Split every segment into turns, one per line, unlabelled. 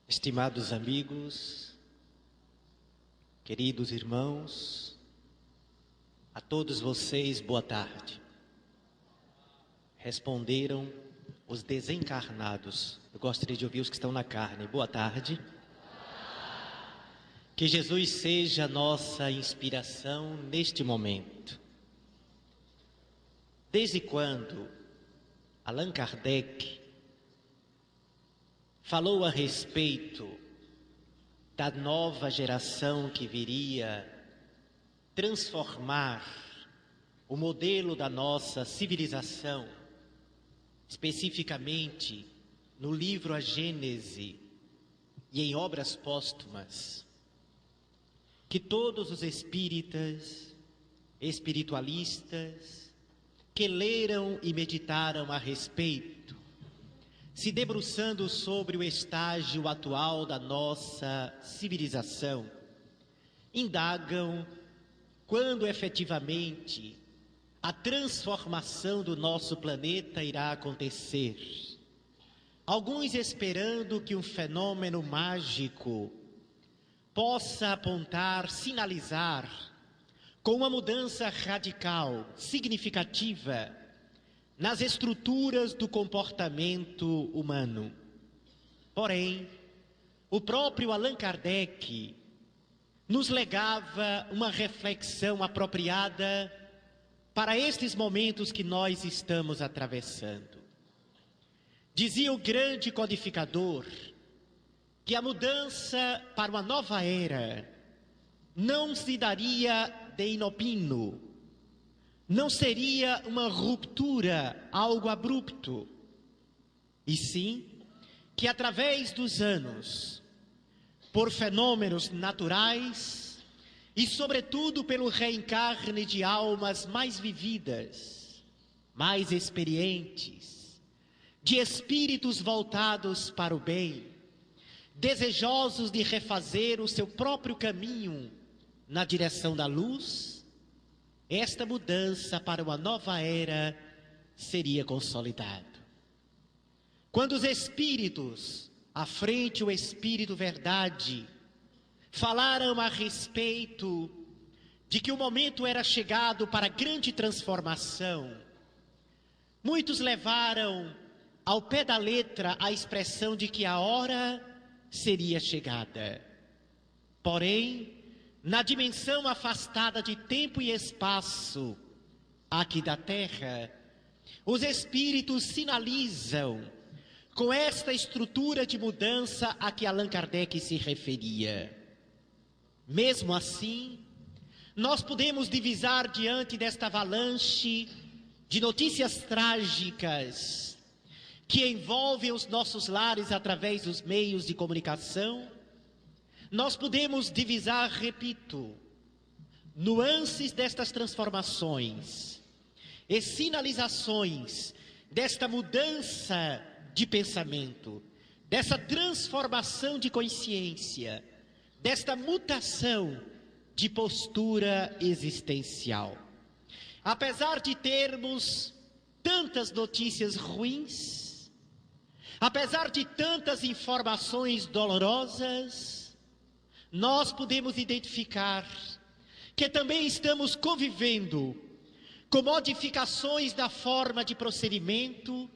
Estimados amigos, queridos irmãos, a todos vocês, boa tarde. Responderam os desencarnados. Eu gostaria de ouvir os que estão na carne. Boa tarde. Que Jesus seja a nossa inspiração neste momento. Desde quando Allan Kardec falou a respeito da nova geração que viria transformar o modelo da nossa civilização, especificamente no livro A Gênese e em obras póstumas, que todos os espíritas, espiritualistas, que leram e meditaram a respeito, se debruçando sobre o estágio atual da nossa civilização, indagam quando efetivamente a transformação do nosso planeta irá acontecer. Alguns esperando que um fenômeno mágico possa apontar, sinalizar, com uma mudança radical, significativa, nas estruturas do comportamento humano. Porém, o próprio Allan Kardec nos legava uma reflexão apropriada para estes momentos que nós estamos atravessando. Dizia o grande codificador que a mudança para uma nova era não se daria de inopino, não seria uma ruptura, algo abrupto, e sim que através dos anos, por fenômenos naturais e sobretudo pelo reencarne de almas mais vividas, mais experientes, de espíritos voltados para o bem, desejosos de refazer o seu próprio caminho na direção da luz, esta mudança para uma nova era seria consolidada. Quando os espíritos, à frente o Espírito Verdade, falaram a respeito de que o momento era chegado para a grande transformação, muitos levaram ao pé da letra a expressão de que a hora seria chegada. Porém, na dimensão afastada de tempo e espaço, aqui da Terra, os espíritos sinalizam com esta estrutura de mudança a que Allan Kardec se referia. Mesmo assim, nós podemos divisar diante desta avalanche de notícias trágicas que envolvem os nossos lares através dos meios de comunicação. Nós podemos divisar, repito, nuances destas transformações e sinalizações desta mudança de pensamento, dessa transformação de consciência, desta mutação de postura existencial. Apesar de termos tantas notícias ruins, apesar de tantas informações dolorosas, nós podemos identificar que também estamos convivendo com modificações da forma de procedimento,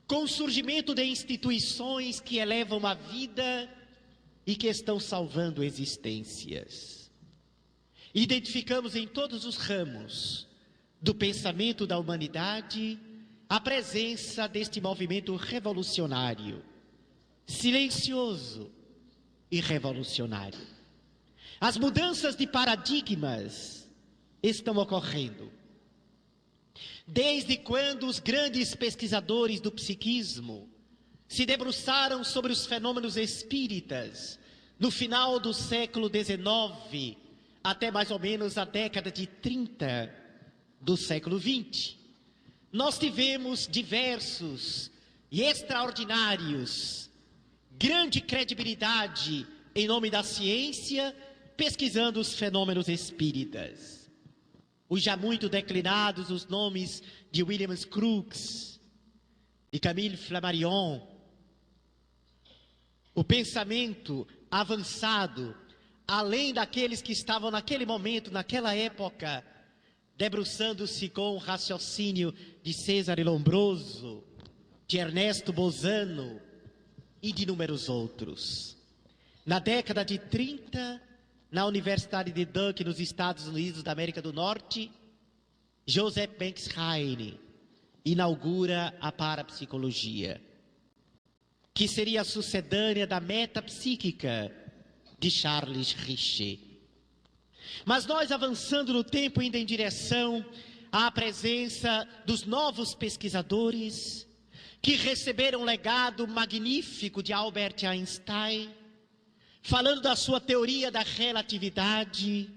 com o surgimento de instituições que elevam a vida e que estão salvando existências. Identificamos em todos os ramos do pensamento da humanidade a presença deste movimento revolucionário, silencioso e revolucionário. As mudanças de paradigmas estão ocorrendo. Desde quando os grandes pesquisadores do psiquismo se debruçaram sobre os fenômenos espíritas, no final do século XIX, até mais ou menos a década de 30 do século XX, nós tivemos diversos e extraordinários, grande credibilidade em nome da ciência, pesquisando os fenômenos espíritas. Os já muito declinados, os nomes de William Crookes e Camille Flammarion, o pensamento avançado, além daqueles que estavam naquele momento, naquela época, debruçando-se com o raciocínio de Cesare Lombroso, de Ernesto Bolzano e de inúmeros outros. Na década de 30, na Universidade de Duke, nos Estados Unidos da América do Norte, Joseph Banks Heine inaugura a parapsicologia, que seria a sucedânea da metapsíquica de Charles Richer. Mas nós, avançando no tempo, indo em direção à presença dos novos pesquisadores que receberam um legado magnífico de Albert Einstein, falando da sua teoria da relatividade,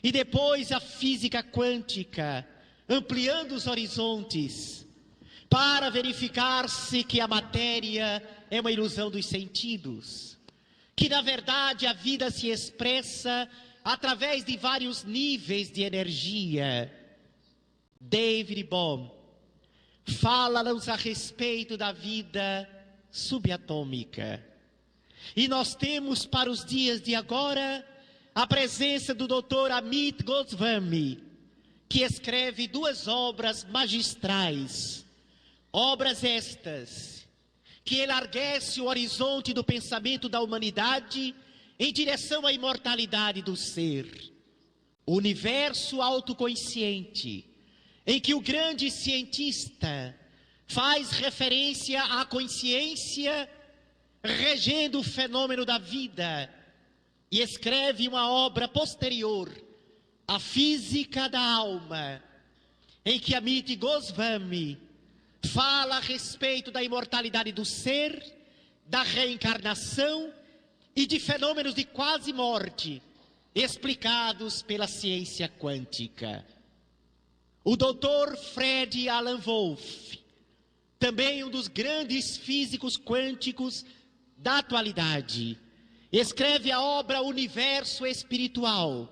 e depois a física quântica, ampliando os horizontes, para verificar-se que a matéria é uma ilusão dos sentidos, que na verdade a vida se expressa através de vários níveis de energia. David Bohm fala-nos a respeito da vida subatômica. E nós temos para os dias de agora a presença do Dr. Amit Goswami, que escreve 2 obras magistrais, obras estas, que enlarguece o horizonte do pensamento da humanidade em direção à imortalidade do ser. O universo autoconsciente, em que o grande cientista faz referência à consciência regendo o fenômeno da vida, e escreve uma obra posterior, A Física da Alma, em que Amit Goswami fala a respeito da imortalidade do ser, da reencarnação e de fenômenos de quase morte, explicados pela ciência quântica. O Dr. Fred Alan Wolf, também um dos grandes físicos quânticos da atualidade, escreve a obra Universo Espiritual,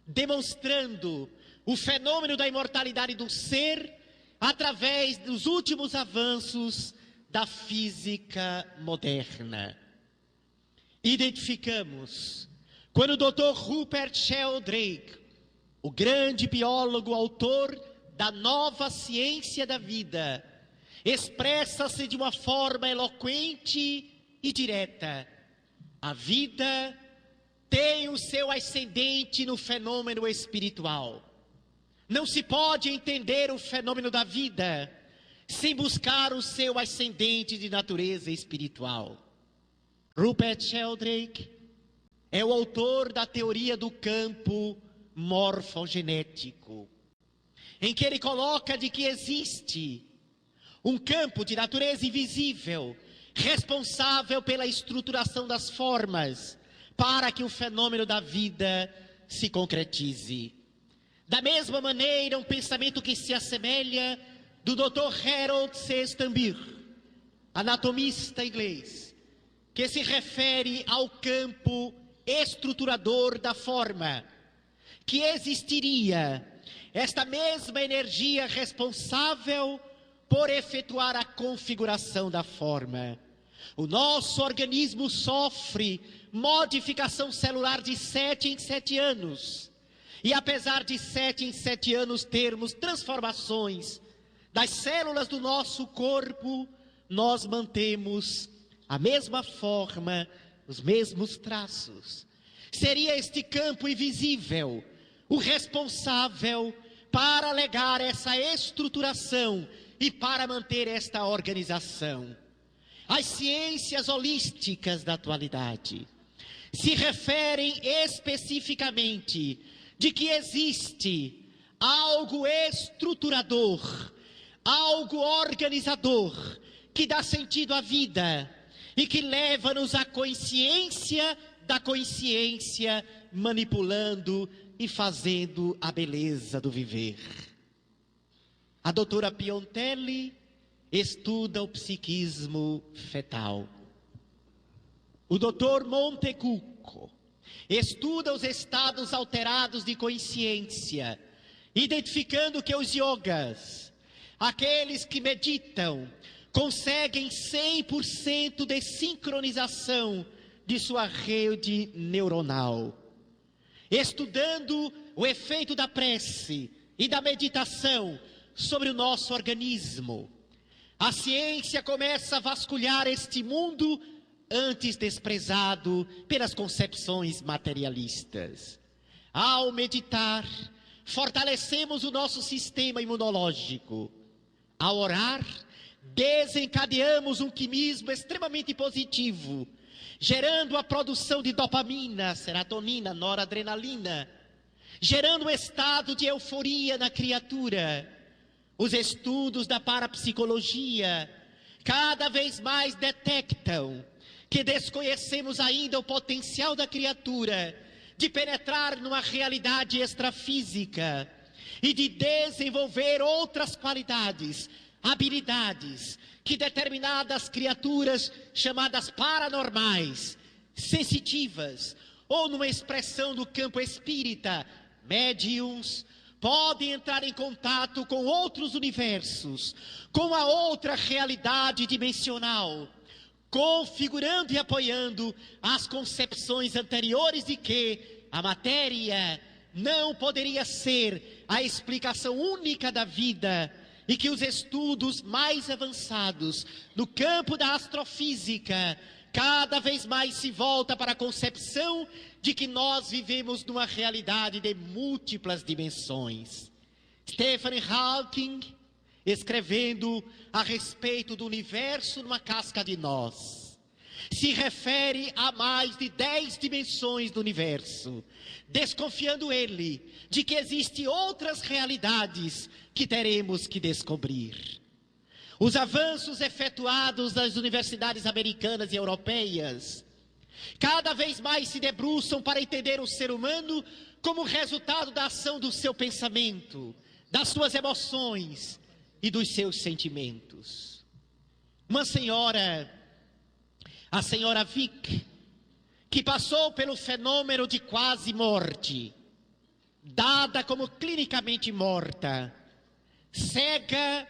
demonstrando o fenômeno da imortalidade do ser através dos últimos avanços da física moderna. Identificamos quando o Dr. Rupert Sheldrake, o grande biólogo, autor da nova ciência da vida, expressa-se de uma forma eloquente e direta. A vida tem o seu ascendente no fenômeno espiritual. Não se pode entender o fenômeno da vida sem buscar o seu ascendente de natureza espiritual. Rupert Sheldrake é o autor da teoria do campo morfogenético, em que ele coloca de que existe um campo de natureza invisível, responsável pela estruturação das formas, para que o fenômeno da vida se concretize. Da mesma maneira, um pensamento que se assemelha do Dr. Harold C. Stambir, anatomista inglês, que se refere ao campo estruturador da forma, que existiria esta mesma energia responsável por efetuar a configuração da forma. O nosso organismo sofre modificação celular de 7 em 7 anos. E apesar de 7 em 7 anos termos transformações das células do nosso corpo, nós mantemos a mesma forma, os mesmos traços. Seria este campo invisível o responsável para legar essa estruturação e para manter esta organização. As ciências holísticas da atualidade se referem especificamente de que existe algo estruturador, algo organizador, que dá sentido à vida e que leva-nos à consciência da consciência, manipulando e fazendo a beleza do viver. A doutora Piontelli estuda o psiquismo fetal. O doutor Montecucco estuda os estados alterados de consciência, identificando que os yogas, aqueles que meditam conseguem 100% de sincronização de sua rede neuronal. Estudando o efeito da prece e da meditação sobre o nosso organismo, a ciência começa a vasculhar este mundo antes desprezado pelas concepções materialistas. Ao meditar, fortalecemos o nosso sistema imunológico. Ao orar, desencadeamos um quimismo extremamente positivo, gerando a produção de dopamina, serotonina, noradrenalina, gerando um estado de euforia na criatura. Os estudos da parapsicologia cada vez mais detectam que desconhecemos ainda o potencial da criatura de penetrar numa realidade extrafísica e de desenvolver outras qualidades, habilidades que determinadas criaturas chamadas paranormais, sensitivas, ou numa expressão do campo espírita, médiums, podem entrar em contato com outros universos, com a outra realidade dimensional, configurando e apoiando as concepções anteriores de que a matéria não poderia ser a explicação única da vida, e que os estudos mais avançados no campo da astrofísica cada vez mais se volta para a concepção de que nós vivemos numa realidade de múltiplas dimensões. Stephen Hawking, escrevendo a respeito do universo numa casca de nós, se refere a mais de 10 dimensões do universo, desconfiando ele de que existem outras realidades que teremos que descobrir. Os avanços efetuados nas universidades americanas e europeias cada vez mais se debruçam para entender o ser humano como resultado da ação do seu pensamento, das suas emoções e dos seus sentimentos. Uma senhora, a senhora Vick, que passou pelo fenômeno de quase morte, dada como clinicamente morta, cega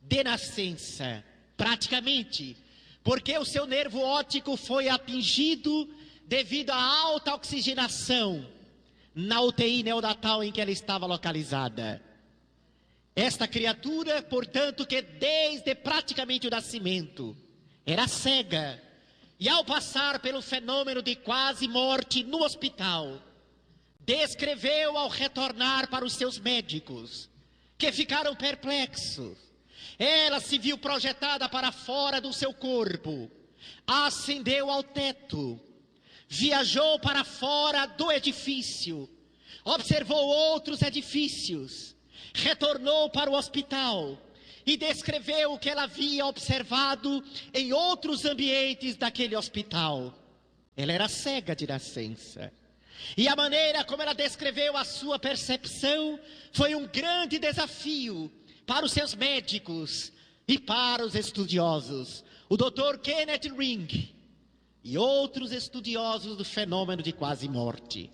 de nascença, praticamente, porque o seu nervo óptico foi atingido devido à alta oxigenação na UTI neonatal em que ela estava localizada. Esta criatura, portanto, que desde praticamente o nascimento era cega, e ao passar pelo fenômeno de quase morte no hospital, descreveu ao retornar para os seus médicos, que ficaram perplexos. Ela se viu projetada para fora do seu corpo, ascendeu ao teto, viajou para fora do edifício, observou outros edifícios, retornou para o hospital e descreveu o que ela havia observado em outros ambientes daquele hospital. Ela era cega de nascença. E a maneira como ela descreveu a sua percepção foi um grande desafio para os seus médicos e para os estudiosos. O Dr. Kenneth Ring e outros estudiosos do fenômeno de quase morte.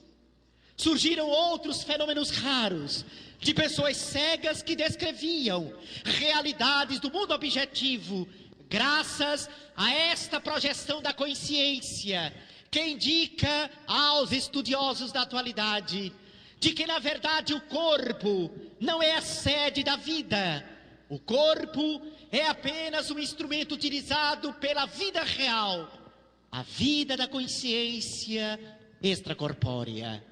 Surgiram outros fenômenos raros de pessoas cegas que descreviam realidades do mundo objetivo, graças a esta projeção da consciência, que indica aos estudiosos da atualidade de que, na verdade, o corpo não é a sede da vida. O corpo é apenas um instrumento utilizado pela vida real, a vida da consciência extracorpórea.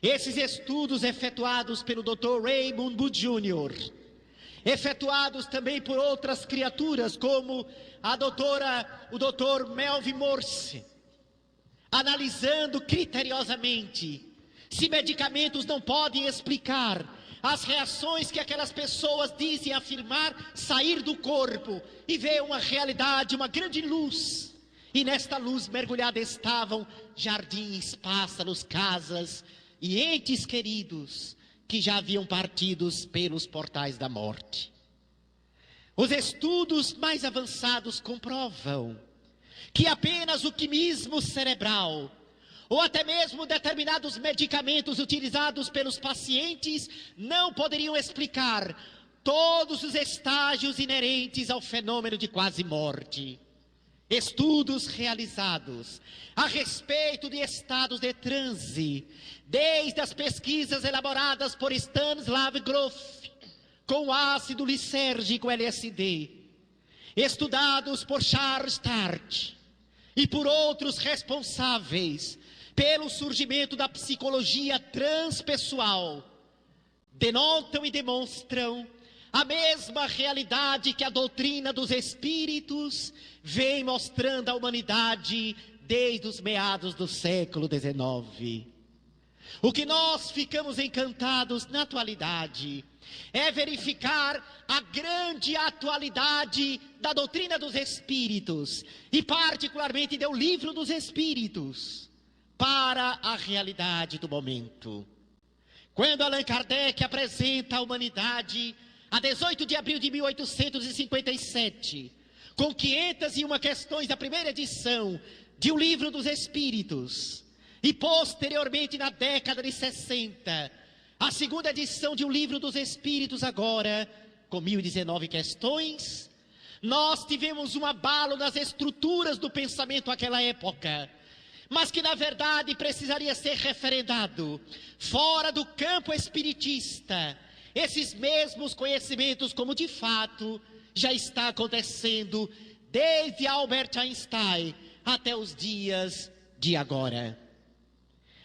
Esses estudos efetuados pelo Dr. Raymond Wood Jr., efetuados também por outras criaturas, como o Dr. Melvin Morse, analisando criteriosamente se medicamentos não podem explicar as reações que aquelas pessoas dizem afirmar sair do corpo, e ver uma realidade, uma grande luz, e nesta luz mergulhada estavam jardins, pássaros, casas e entes queridos que já haviam partidos pelos portais da morte. Os estudos mais avançados comprovam que apenas o quimismo cerebral, ou até mesmo determinados medicamentos utilizados pelos pacientes, não poderiam explicar todos os estágios inerentes ao fenômeno de quase morte. Estudos realizados a respeito de estados de transe, desde as pesquisas elaboradas por Stanislav Grof com ácido lisérgico LSD, estudados por Charles Tart e por outros responsáveis pelo surgimento da psicologia transpessoal, denotam e demonstram a mesma realidade que a doutrina dos espíritos vem mostrando à humanidade desde os meados do século XIX. O que nós ficamos encantados na atualidade é verificar a grande atualidade da doutrina dos espíritos, e particularmente do livro dos espíritos, para a realidade do momento. Quando Allan Kardec apresenta à humanidade, a 18 de abril de 1857, com 501 questões da primeira edição de O Livro dos Espíritos, e posteriormente na década de 60, a segunda edição de O Livro dos Espíritos agora, com 1019 questões, nós tivemos um abalo nas estruturas do pensamento naquela época, mas que na verdade precisaria ser referendado fora do campo espiritista, esses mesmos conhecimentos, como de fato já está acontecendo desde Albert Einstein até os dias de agora.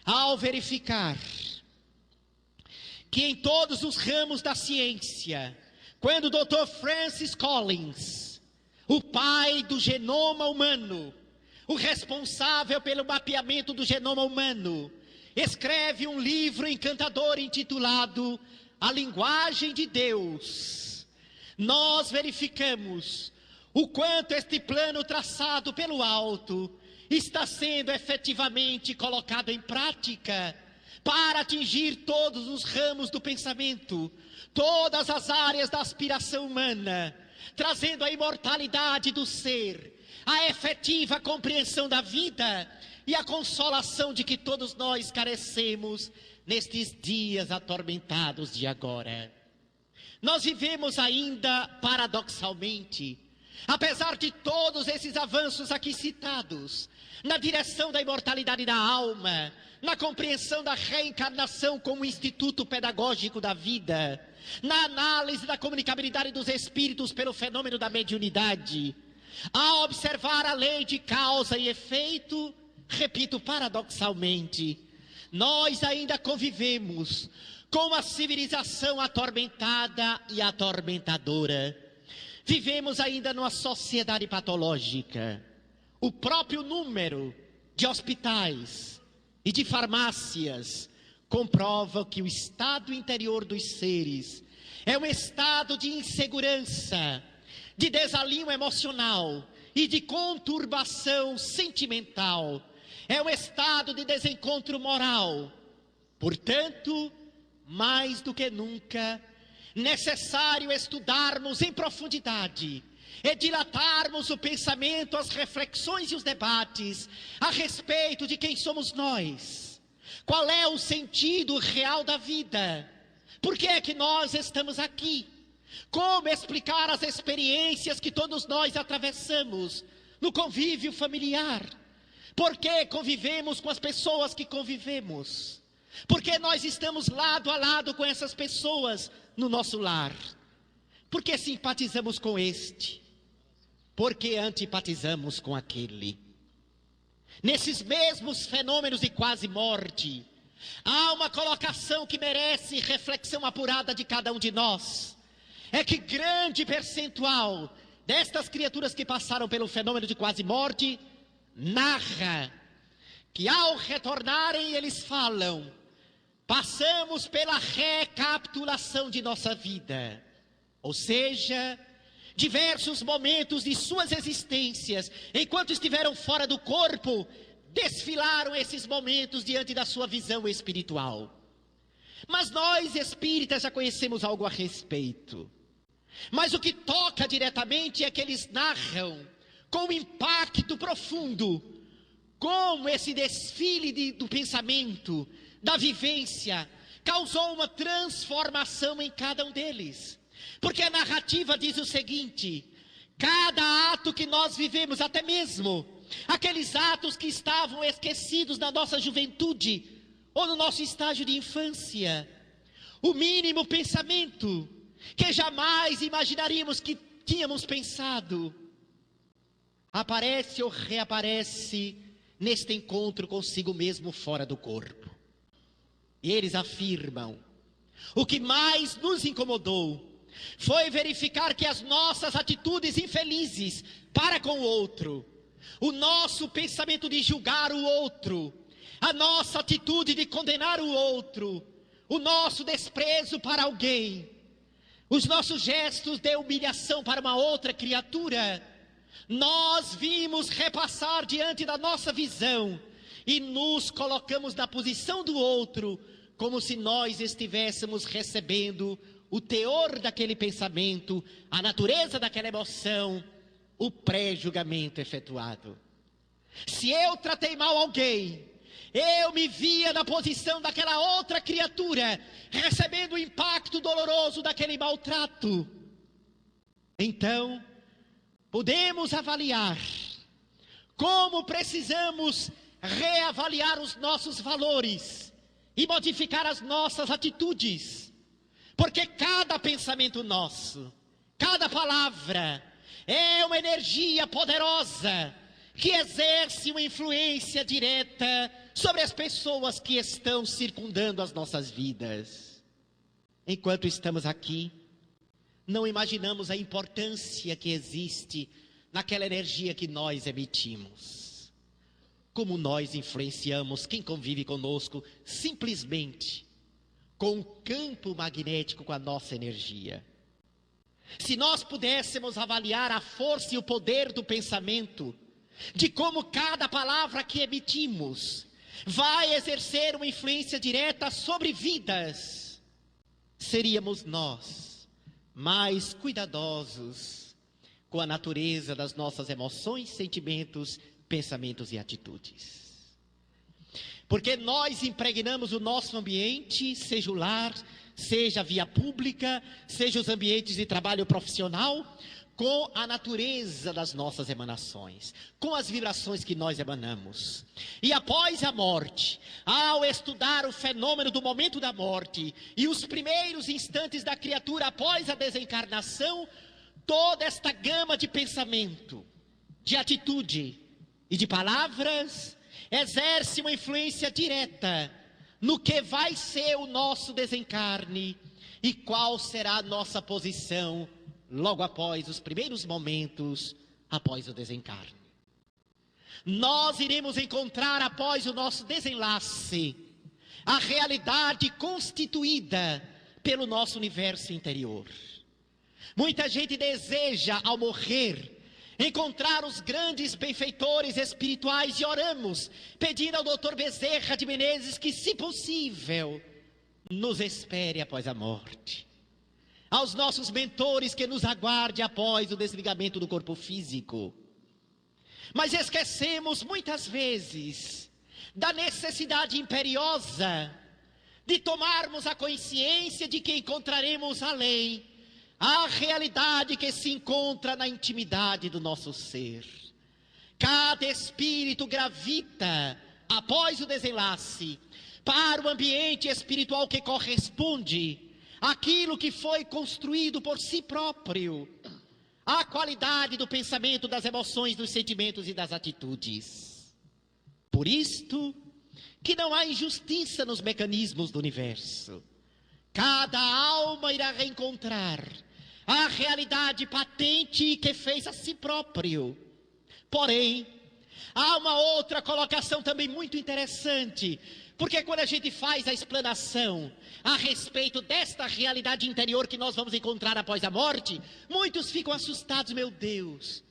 Ao verificar que em todos os ramos da ciência, quando o Dr. Francis Collins, o pai do genoma humano, o responsável pelo mapeamento do genoma humano, escreve um livro encantador intitulado A Linguagem de Deus, nós verificamos o quanto este plano traçado pelo alto está sendo efetivamente colocado em prática para atingir todos os ramos do pensamento, todas as áreas da aspiração humana, trazendo a imortalidade do ser, a efetiva compreensão da vida e a consolação de que todos nós carecemos nestes dias atormentados de agora. Nós vivemos ainda, paradoxalmente, apesar de todos esses avanços aqui citados, na direção da imortalidade da alma, na compreensão da reencarnação como instituto pedagógico da vida, na análise da comunicabilidade dos espíritos pelo fenômeno da mediunidade, a observar a lei de causa e efeito, repito, paradoxalmente, nós ainda convivemos com uma civilização atormentada e atormentadora. Vivemos ainda numa sociedade patológica. O próprio número de hospitais e de farmácias comprova que o estado interior dos seres é um estado de insegurança, de desalinho emocional e de conturbação sentimental. É um estado de desencontro moral. Portanto, mais do que nunca, necessário estudarmos em profundidade e dilatarmos o pensamento, as reflexões e os debates a respeito de quem somos nós. Qual é o sentido real da vida? Por que é que nós estamos aqui? Como explicar as experiências que todos nós atravessamos no convívio familiar? Por que convivemos com as pessoas que convivemos? Por que nós estamos lado a lado com essas pessoas no nosso lar? Por que simpatizamos com este? Por que antipatizamos com aquele? Nesses mesmos fenômenos de quase morte, há uma colocação que merece reflexão apurada de cada um de nós. É que grande percentual destas criaturas que passaram pelo fenômeno de quase morte, narra que ao retornarem eles falam: passamos pela recapitulação de nossa vida. Ou seja, diversos momentos de suas existências, enquanto estiveram fora do corpo, desfilaram esses momentos diante da sua visão espiritual. Mas nós espíritas já conhecemos algo a respeito. Mas o que toca diretamente é que eles narram com um impacto profundo como esse desfile do pensamento, da vivência, causou uma transformação em cada um deles. Porque a narrativa diz o seguinte: cada ato que nós vivemos, até mesmo aqueles atos que estavam esquecidos na nossa juventude ou no nosso estágio de infância, o mínimo pensamento que jamais imaginaríamos que tínhamos pensado, aparece ou reaparece neste encontro consigo mesmo fora do corpo. E eles afirmam: o que mais nos incomodou foi verificar que as nossas atitudes infelizes para com o outro, o nosso pensamento de julgar o outro, a nossa atitude de condenar o outro, o nosso desprezo para alguém, os nossos gestos de humilhação para uma outra criatura, nós vimos repassar diante da nossa visão e nos colocamos na posição do outro, como se nós estivéssemos recebendo o teor daquele pensamento, a natureza daquela emoção, o pré-julgamento efetuado. Se eu tratei mal alguém, eu me via na posição daquela outra criatura, recebendo o impacto doloroso daquele maltrato. Então, podemos avaliar como precisamos reavaliar os nossos valores e modificar as nossas atitudes. Porque cada pensamento nosso, cada palavra, é uma energia poderosa que exerce uma influência direta sobre as pessoas que estão circundando as nossas vidas. Enquanto estamos aqui, não imaginamos a importância que existe naquela energia que nós emitimos. Como nós influenciamos quem convive conosco simplesmente com o campo magnético, com a nossa energia. Se nós pudéssemos avaliar a força e o poder do pensamento, de como cada palavra que emitimos vai exercer uma influência direta sobre vidas, seríamos nós mais cuidadosos com a natureza das nossas emoções, sentimentos, pensamentos e atitudes. Porque nós impregnamos o nosso ambiente, seja o lar, seja a via pública, seja os ambientes de trabalho profissional, com a natureza das nossas emanações, com as vibrações que nós emanamos. E após a morte, ao estudar o fenômeno do momento da morte e os primeiros instantes da criatura após a desencarnação, toda esta gama de pensamento, de atitude e de palavras exerce uma influência direta no que vai ser o nosso desencarne e qual será a nossa posição logo após os primeiros momentos após o desencarne. Nós iremos encontrar após o nosso desenlace a realidade constituída pelo nosso universo interior. Muita gente deseja, ao morrer, encontrar os grandes benfeitores espirituais, e oramos, pedindo ao Dr. Bezerra de Menezes que, se possível, nos espere após a morte. Aos nossos mentores que nos aguarde após o desligamento do corpo físico. Mas esquecemos muitas vezes da necessidade imperiosa de tomarmos a consciência de que encontraremos além a realidade que se encontra na intimidade do nosso ser. Cada espírito gravita, após o desenlace, para o ambiente espiritual que corresponde àquilo que foi construído por si próprio, a qualidade do pensamento, das emoções, dos sentimentos e das atitudes. Por isto que não há injustiça nos mecanismos do universo. Cada alma irá reencontrar a realidade patente que fez a si próprio. Porém, há uma outra colocação também muito interessante, porque quando a gente faz a explanação a respeito desta realidade interior que nós vamos encontrar após a morte, muitos ficam assustados. Meu Deus,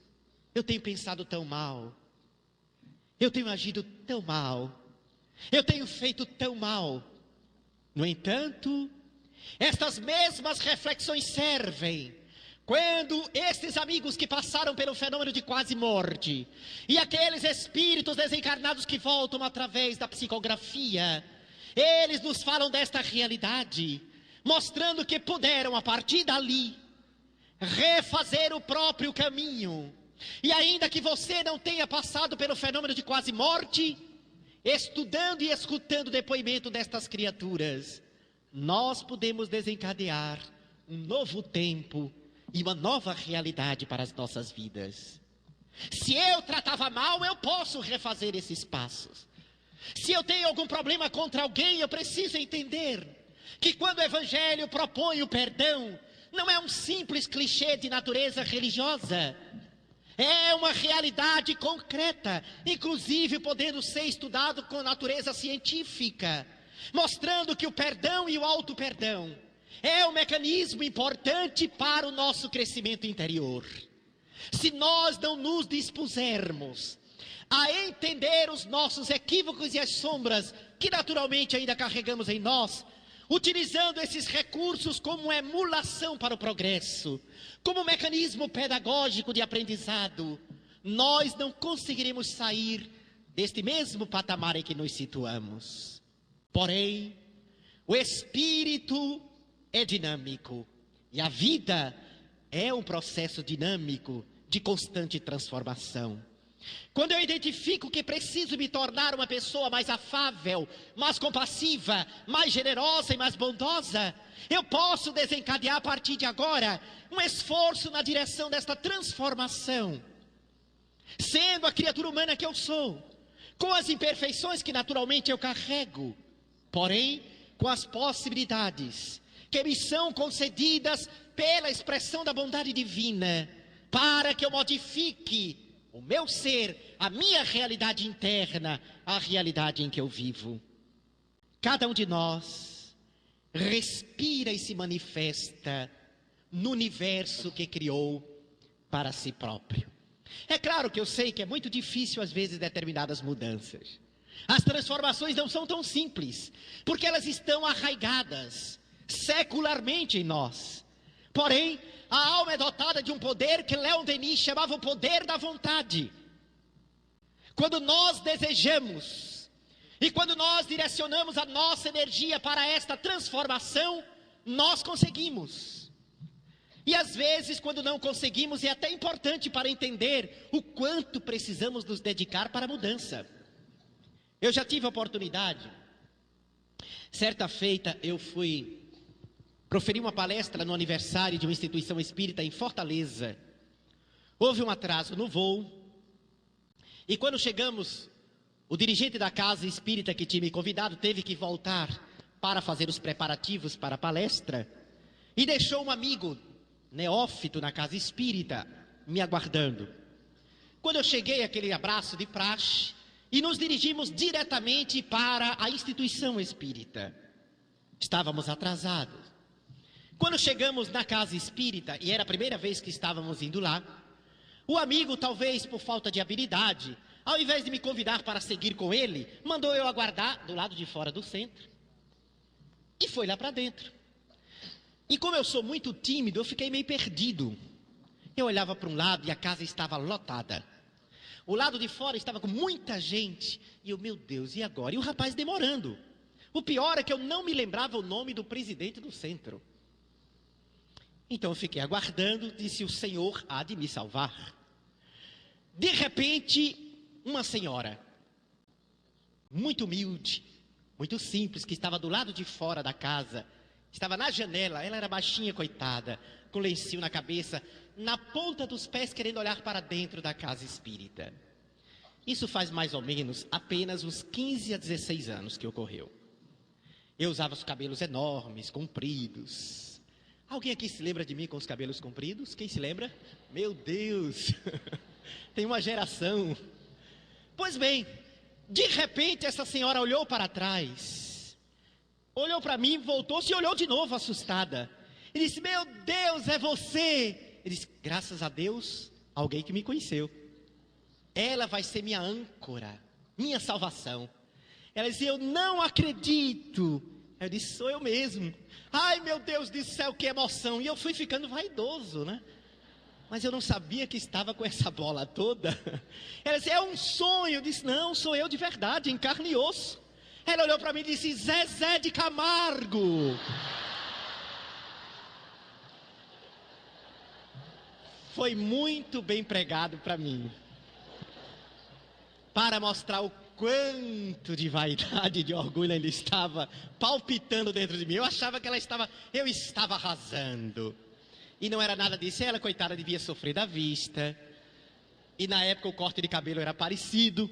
eu tenho pensado tão mal, eu tenho agido tão mal, eu tenho feito tão mal. No entanto, estas mesmas reflexões servem quando estes amigos que passaram pelo fenômeno de quase morte e aqueles espíritos desencarnados que voltam através da psicografia, eles nos falam desta realidade, mostrando que puderam, a partir dali, refazer o próprio caminho. E ainda que você não tenha passado pelo fenômeno de quase morte, estudando e escutando o depoimento destas criaturas, nós podemos desencadear um novo tempo e uma nova realidade para as nossas vidas. Se eu tratava mal, eu posso refazer esses passos. Se eu tenho algum problema contra alguém, eu preciso entender que quando o Evangelho propõe o perdão, não é um simples clichê de natureza religiosa. É uma realidade concreta, inclusive podendo ser estudado com natureza científica, mostrando que o perdão e o auto-perdão é um mecanismo importante para o nosso crescimento interior. Se nós não nos dispusermos a entender os nossos equívocos e as sombras que naturalmente ainda carregamos em nós, utilizando esses recursos como emulação para o progresso, como mecanismo pedagógico de aprendizado, nós não conseguiremos sair deste mesmo patamar em que nos situamos. Porém, o espírito é dinâmico e a vida é um processo dinâmico de constante transformação. Quando eu identifico que preciso me tornar uma pessoa mais afável, mais compassiva, mais generosa e mais bondosa, eu posso desencadear a partir de agora um esforço na direção desta transformação. Sendo a criatura humana que eu sou, com as imperfeições que naturalmente eu carrego, porém com as possibilidades que me são concedidas pela expressão da bondade divina, para que eu modifique o meu ser, a minha realidade interna, a realidade em que eu vivo. Cada um de nós respira e se manifesta no universo que criou para si próprio. É claro que eu sei que é muito difícil às vezes determinadas mudanças. As transformações não são tão simples, porque elas estão arraigadas secularmente em nós. Porém, a alma é dotada de um poder que Leon Denis chamava o poder da vontade. Quando nós desejamos e quando nós direcionamos a nossa energia para esta transformação, nós conseguimos. E às vezes, quando não conseguimos, é até importante para entender o quanto precisamos nos dedicar para a mudança. Eu já tive a oportunidade, certa feita eu fui proferi uma palestra no aniversário de uma instituição espírita em Fortaleza. Houve um atraso no voo, e quando chegamos, o dirigente da casa espírita que tinha me convidado teve que voltar para fazer os preparativos para a palestra, e deixou um amigo neófito na casa espírita me aguardando. Quando eu cheguei, aquele abraço de praxe, e nos dirigimos diretamente para a instituição espírita. Estávamos atrasados. Quando chegamos na casa espírita, e era a primeira vez que estávamos indo lá, o amigo, talvez por falta de habilidade, ao invés de me convidar para seguir com ele, mandou eu aguardar do lado de fora do centro, e foi lá para dentro. E como eu sou muito tímido, eu fiquei meio perdido. Eu olhava para um lado e a casa estava lotada. O lado de fora estava com muita gente, e eu, meu Deus, e agora? E o rapaz demorando. O pior é que eu não me lembrava o nome do presidente do centro. Então eu fiquei aguardando, disse: o Senhor há de me salvar. De repente, uma senhora, muito humilde, muito simples, que estava do lado de fora da casa, estava na janela, ela era baixinha, coitada, com lencinho na cabeça, na ponta dos pés, querendo olhar para dentro da casa espírita. Isso faz mais ou menos apenas uns 15 a 16 anos que ocorreu. Eu usava os cabelos enormes, compridos. Alguém aqui se lembra de mim com os cabelos compridos? Quem se lembra? Meu Deus! Tem uma geração. Pois bem, de repente essa senhora olhou para trás, olhou para mim, voltou-se e olhou de novo assustada. E disse: meu Deus, é você! Ele disse: graças a Deus, alguém que me conheceu. Ela vai ser minha âncora, minha salvação. Ela disse: eu não acredito. Eu disse: sou eu mesmo. Ai, meu Deus do céu, que emoção. E eu fui ficando vaidoso, né? Mas eu não sabia que estava com essa bola toda. Ela disse: é um sonho. Eu disse: não, sou eu de verdade, em carne e osso. Ela olhou para mim e disse: Zezé de Camargo. foi muito bem pregado para mim, para mostrar o quanto de vaidade e de orgulho ainda estava palpitando dentro de mim. Eu achava que eu estava arrasando. E não era nada disso. Ela, coitada, devia sofrer da vista. E na época o corte de cabelo era parecido.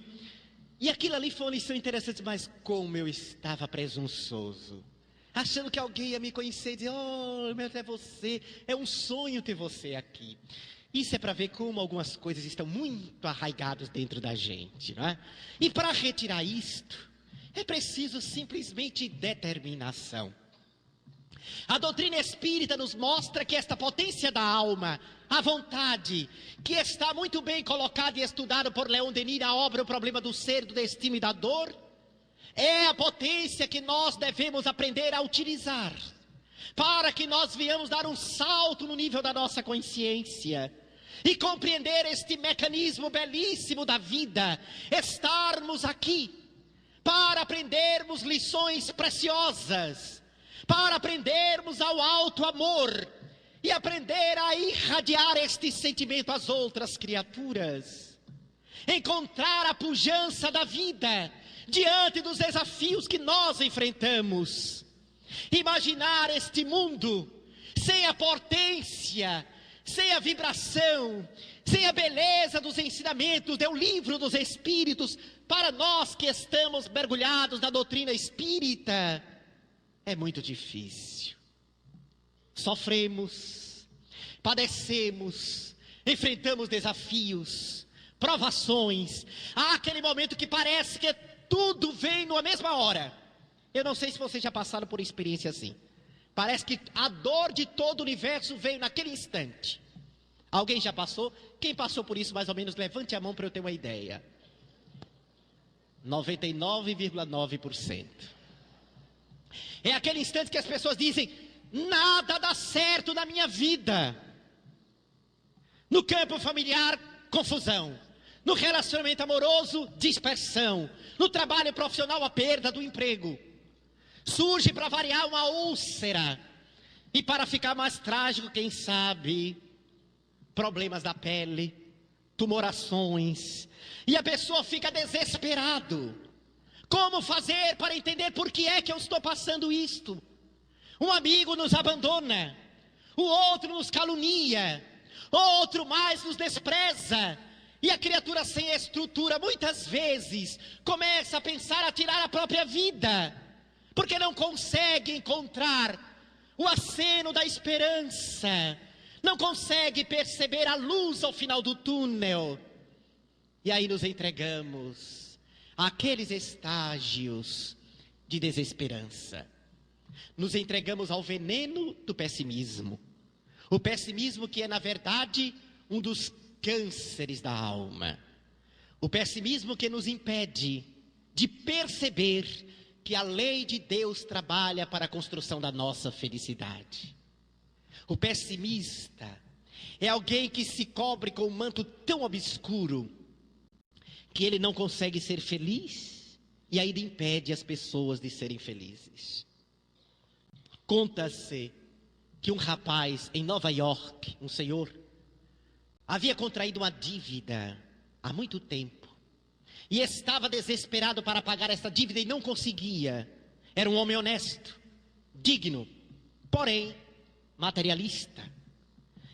E aquilo ali foi uma lição interessante, mas como eu estava presunçoso. Achando que alguém ia me conhecer e dizer, oh, meu, é você, é um sonho ter você aqui. Isso é para ver como algumas coisas estão muito arraigadas dentro da gente, não é? E para retirar isto, é preciso simplesmente determinação. A doutrina espírita nos mostra que esta potência da alma, a vontade, que está muito bem colocada e estudada por Leon Denis na obra O Problema do Ser, do Destino e da Dor, é a potência que nós devemos aprender a utilizar, para que nós venhamos dar um salto no nível da nossa consciência, e compreender este mecanismo belíssimo da vida, estarmos aqui, para aprendermos lições preciosas, para aprendermos ao alto amor, e aprender a irradiar este sentimento às outras criaturas, encontrar a pujança da vida, diante dos desafios que nós enfrentamos, imaginar este mundo, sem a potência, sem a vibração, sem a beleza dos ensinamentos do livro dos Espíritos, para nós que estamos mergulhados na doutrina espírita, é muito difícil. Sofremos, padecemos, enfrentamos desafios, provações. Há aquele momento que parece que tudo vem numa mesma hora. Eu não sei se vocês já passaram por experiência assim. Parece que a dor de todo o universo veio naquele instante. Alguém já passou? Quem passou por isso, mais ou menos, levante a mão para eu ter uma ideia. 99,9%. É aquele instante que as pessoas dizem, nada dá certo na minha vida. No campo familiar, confusão. No relacionamento amoroso, dispersão. No trabalho profissional, a perda do emprego. Surge para variar uma úlcera. E para ficar mais trágico, quem sabe, problemas da pele, tumorações. E a pessoa fica desesperado. Como fazer para entender por que é que eu estou passando isto? Um amigo nos abandona, o outro nos calunia, outro mais nos despreza. E a criatura sem estrutura, muitas vezes, começa a pensar a tirar a própria vida, porque não consegue encontrar o aceno da esperança, não consegue perceber a luz ao final do túnel. E aí nos entregamos àqueles estágios de desesperança. Nos entregamos ao veneno do pessimismo. O pessimismo que é, na verdade, um dos cânceres da alma. O pessimismo que nos impede de perceber que a lei de Deus trabalha para a construção da nossa felicidade. O pessimista é alguém que se cobre com um manto tão obscuro que ele não consegue ser feliz e ainda impede as pessoas de serem felizes. Conta-se que um rapaz em Nova York, um senhor, havia contraído uma dívida há muito tempo e estava desesperado para pagar essa dívida e não conseguia. Era um homem honesto, digno, porém materialista.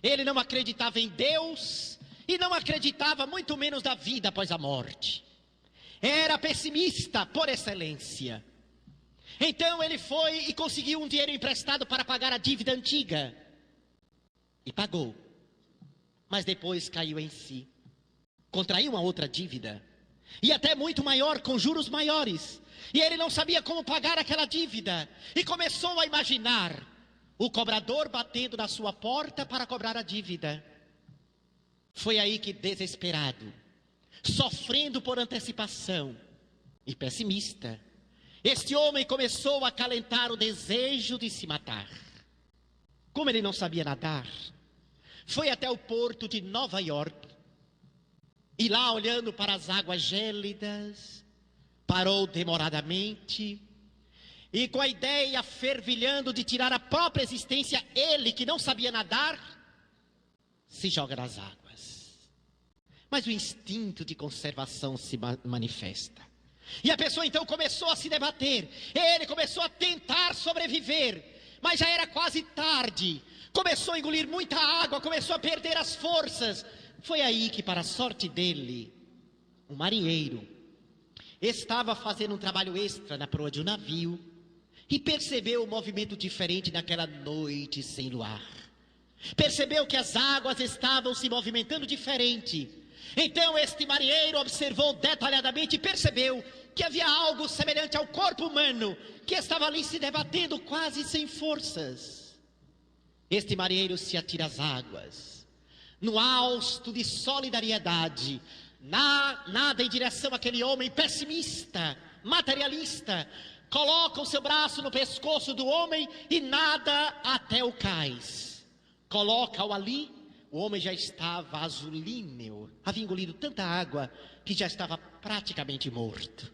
Ele não acreditava em Deus e não acreditava muito menos da vida após a morte. Era pessimista por excelência. Então ele foi e conseguiu um dinheiro emprestado para pagar a dívida antiga. E pagou. Mas depois caiu em si. Contraiu uma outra dívida. E até muito maior, com juros maiores. E ele não sabia como pagar aquela dívida. E começou a imaginar o cobrador batendo na sua porta para cobrar a dívida. Foi aí que, desesperado, sofrendo por antecipação e pessimista, este homem começou a acalentar o desejo de se matar. Como ele não sabia nadar, foi até o porto de Nova York e lá, olhando para as águas gélidas, parou demoradamente e, com a ideia fervilhando de tirar a própria existência, ele que não sabia nadar, se joga nas águas. Mas o instinto de conservação se manifesta. E a pessoa então começou a se debater. Ele começou a tentar sobreviver. Mas já era quase tarde. Começou a engolir muita água, começou a perder as forças. Foi aí que, para a sorte dele, um marinheiro estava fazendo um trabalho extra na proa de um navio e percebeu um movimento diferente naquela noite sem luar. Percebeu que as águas estavam se movimentando diferente. Então este marinheiro observou detalhadamente e percebeu que havia algo semelhante ao corpo humano que estava ali se debatendo quase sem forças. Este marinheiro se atira às águas, no hausto de solidariedade, nada em direção àquele homem pessimista, materialista, coloca o seu braço no pescoço do homem e nada até o cais. Coloca-o ali, o homem já estava azulíneo, havia engolido tanta água que já estava praticamente morto.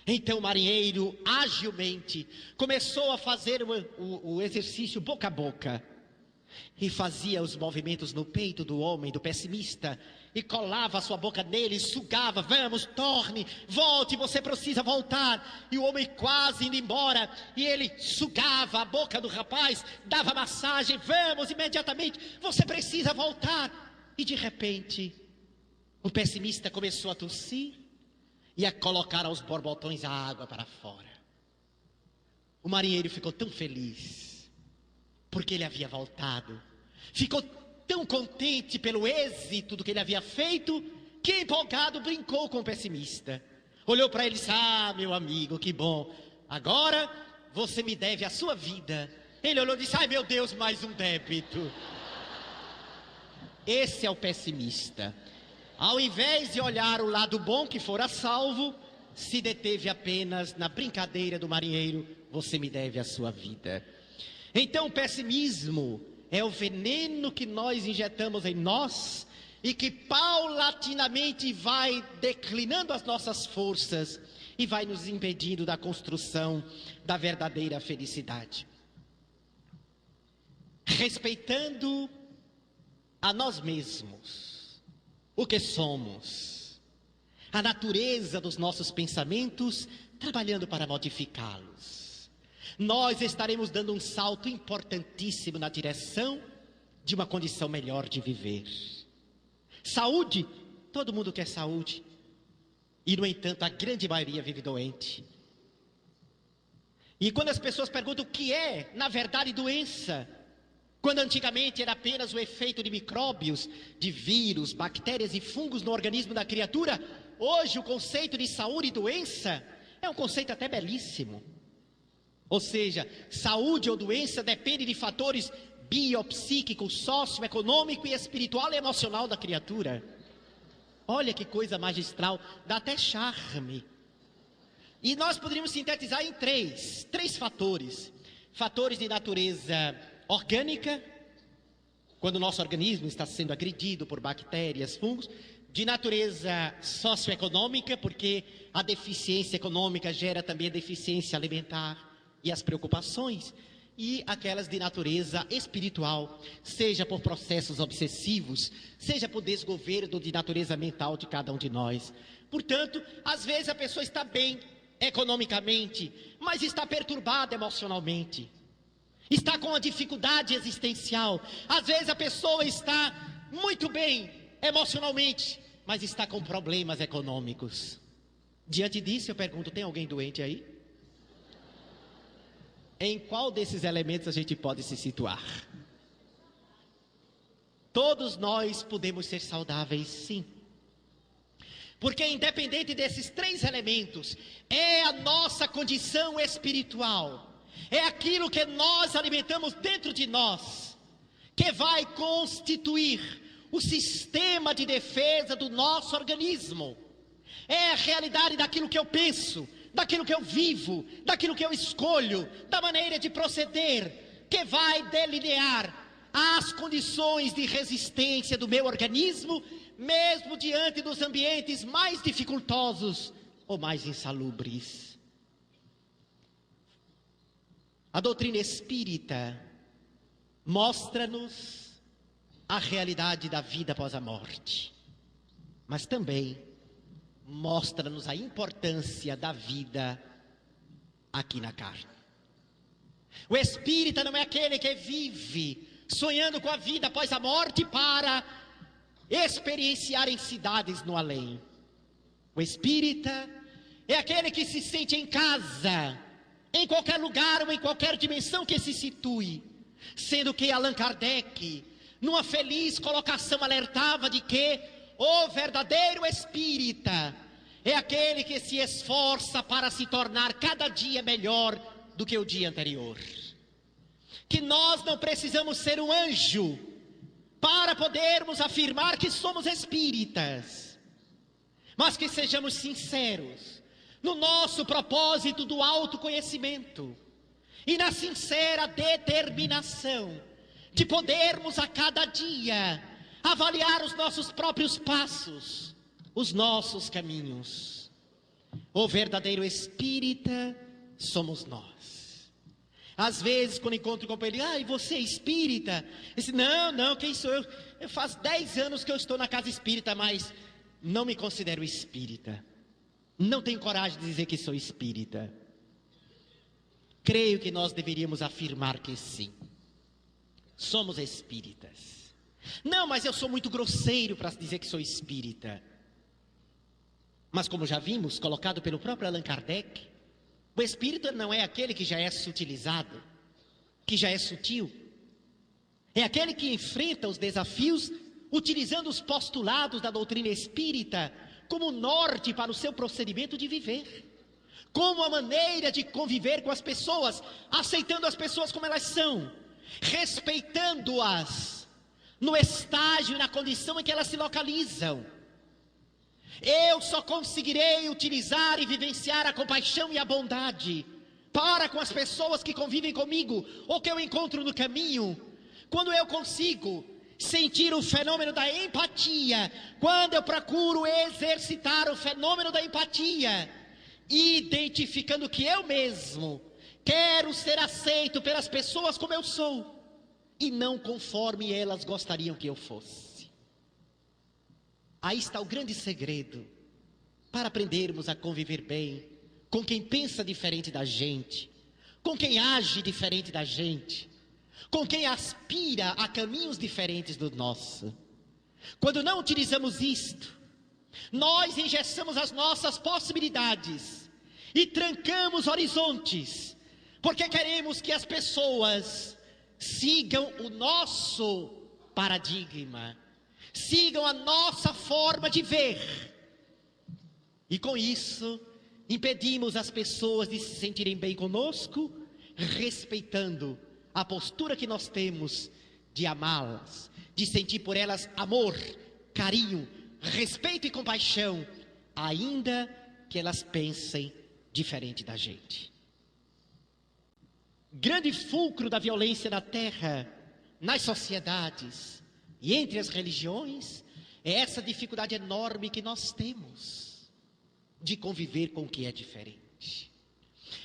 Então o marinheiro, agilmente, começou a fazer o exercício boca a boca. E fazia os movimentos no peito do homem, do pessimista, e colava a sua boca nele, sugava, vamos, torne, volte, você precisa voltar. E o homem quase indo embora, e ele sugava a boca do rapaz, dava massagem, vamos, imediatamente, você precisa voltar. E de repente, o pessimista começou a tossir, e a colocar aos borbotões a água para fora. O marinheiro ficou tão feliz, porque ele havia voltado. Ficou tão contente pelo êxito do que ele havia feito, que empolgado brincou com o pessimista. Olhou para ele e disse, meu amigo, que bom, agora você me deve a sua vida. Ele olhou e disse, meu Deus, mais um débito. Esse é o pessimista. Ao invés de olhar o lado bom que fora salvo, se deteve apenas na brincadeira do marinheiro, você me deve a sua vida. Então o pessimismo é o veneno que nós injetamos em nós e que paulatinamente vai declinando as nossas forças e vai nos impedindo da construção da verdadeira felicidade. Respeitando a nós mesmos, o que somos, a natureza dos nossos pensamentos, trabalhando para modificá-los, nós estaremos dando um salto importantíssimo na direção de uma condição melhor de viver. Saúde, todo mundo quer saúde, e no entanto a grande maioria vive doente. E quando as pessoas perguntam o que é, na verdade, doença, quando antigamente era apenas o efeito de micróbios, de vírus, bactérias e fungos no organismo da criatura, hoje o conceito de saúde e doença é um conceito até belíssimo. Ou seja, saúde ou doença depende de fatores biopsíquico, socioeconômico e espiritual e emocional da criatura. Olha que coisa magistral, dá até charme. E nós poderíamos sintetizar em três fatores. Fatores de natureza orgânica, quando o nosso organismo está sendo agredido por bactérias, fungos. De natureza socioeconômica, porque a deficiência econômica gera também a deficiência alimentar e as preocupações, e aquelas de natureza espiritual, seja por processos obsessivos, seja por desgoverno de natureza mental de cada um de nós. Portanto, às vezes a pessoa está bem economicamente, mas está perturbada emocionalmente, está com uma dificuldade existencial. Às vezes a pessoa está muito bem emocionalmente, mas está com problemas econômicos. Diante disso eu pergunto, tem alguém doente aí? Em qual desses elementos a gente pode se situar? Todos nós podemos ser saudáveis, sim. Porque independente desses três elementos, é a nossa condição espiritual, é aquilo que nós alimentamos dentro de nós, que vai constituir o sistema de defesa do nosso organismo. É a realidade daquilo que eu penso, daquilo que eu vivo, daquilo que eu escolho, da maneira de proceder, que vai delinear as condições de resistência do meu organismo, mesmo diante dos ambientes mais dificultosos ou mais insalubres. A doutrina espírita mostra-nos a realidade da vida após a morte, mas também mostra-nos a importância da vida aqui na carne. O espírita não é aquele que vive sonhando com a vida após a morte para experienciar em cidades no além. O espírita é aquele que se sente em casa, em qualquer lugar ou em qualquer dimensão que se situe, sendo que Allan Kardec, numa feliz colocação, alertava de que o verdadeiro espírita é aquele que se esforça para se tornar cada dia melhor do que o dia anterior. Que nós não precisamos ser um anjo para podermos afirmar que somos espíritas, mas que sejamos sinceros no nosso propósito do autoconhecimento e na sincera determinação de podermos a cada dia avaliar os nossos próprios passos, os nossos caminhos. O verdadeiro espírita somos nós. Às vezes, quando encontro com ele, e você é espírita? Eu disse, não, quem sou eu? Eu faz 10 anos que eu estou na casa espírita, mas não me considero espírita. Não tenho coragem de dizer que sou espírita. Creio que nós deveríamos afirmar que sim, somos espíritas. Não, mas eu sou muito grosseiro para dizer que sou espírita. Mas como já vimos, colocado pelo próprio Allan Kardec, o espírito não é aquele que já é sutilizado, que já é sutil. É aquele que enfrenta os desafios utilizando os postulados da doutrina espírita como norte para o seu procedimento de viver, como a maneira de conviver com as pessoas, aceitando as pessoas como elas são, respeitando-as no estágio e na condição em que elas se localizam. Eu só conseguirei utilizar e vivenciar a compaixão e a bondade para com as pessoas que convivem comigo ou que eu encontro no caminho, quando eu consigo sentir o fenômeno da empatia, quando eu procuro exercitar o fenômeno da empatia, identificando que eu mesmo quero ser aceito pelas pessoas como eu sou e não conforme elas gostariam que eu fosse. Aí está o grande segredo para aprendermos a conviver bem com quem pensa diferente da gente, com quem age diferente da gente, com quem aspira a caminhos diferentes do nosso. Quando não utilizamos isto, nós engessamos as nossas possibilidades e trancamos horizontes, porque queremos que as pessoas sigam o nosso paradigma, sigam a nossa forma de ver. E com isso, impedimos as pessoas de se sentirem bem conosco, respeitando a postura que nós temos de amá-las, de sentir por elas amor, carinho, respeito e compaixão, ainda que elas pensem diferente da gente. Grande fulcro da violência na terra, nas sociedades e entre as religiões, é essa dificuldade enorme que nós temos de conviver com o que é diferente.